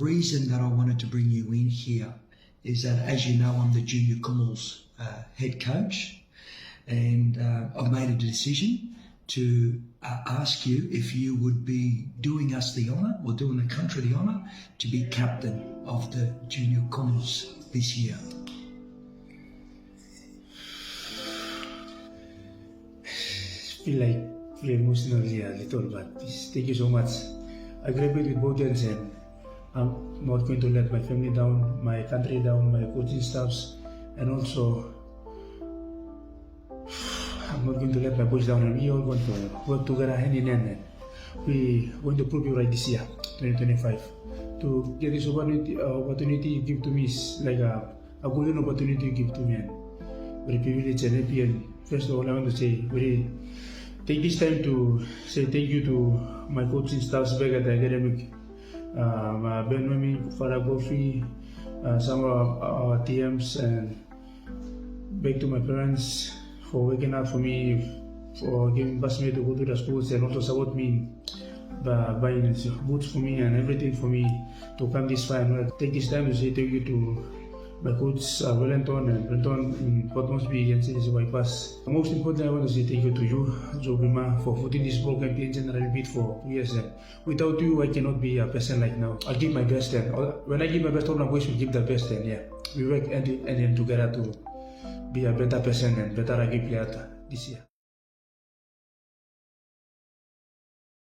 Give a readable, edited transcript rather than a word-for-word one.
Reason that I wanted to bring you in here is that, as you know, I'm the Junior Commonwealth head coach, and I've made a decision to ask you if you would be doing us the honour, or doing the country the honour, to be captain of the Junior Commonwealth this year. Feel like very emotional here a little, but thank you so much. I graduated with both hands, and I'm not going to let my family down, my country down, my coaching staffs, and also I'm not going to let my boys down, and we all want to work together hand in hand. And we want to prove you right this year, 2025. To get this opportunity you give to me is like a golden opportunity you give to me, and very privileged and happy. And first of all, I want to say take this time to say thank you to my coaching staffs back at the academic, Ben Mami, Farah Gofi, some of our TMs, and back to my parents for waking up for me, for giving me to go to the schools, and also support me by buying boots for me and everything for me to come this far. And take this time to say thank you to my coach Wellington and Brenton in Port Moresby and Cities Bypass. Most importantly, I want to say thank you to you, Joe Bima, for putting this program in general beat for 2 years. And without you, I cannot be a person like now. I'll give my best, and when I give my best, all my boys will give their best. And yeah, we work and together to be a better person and better rugby player this year.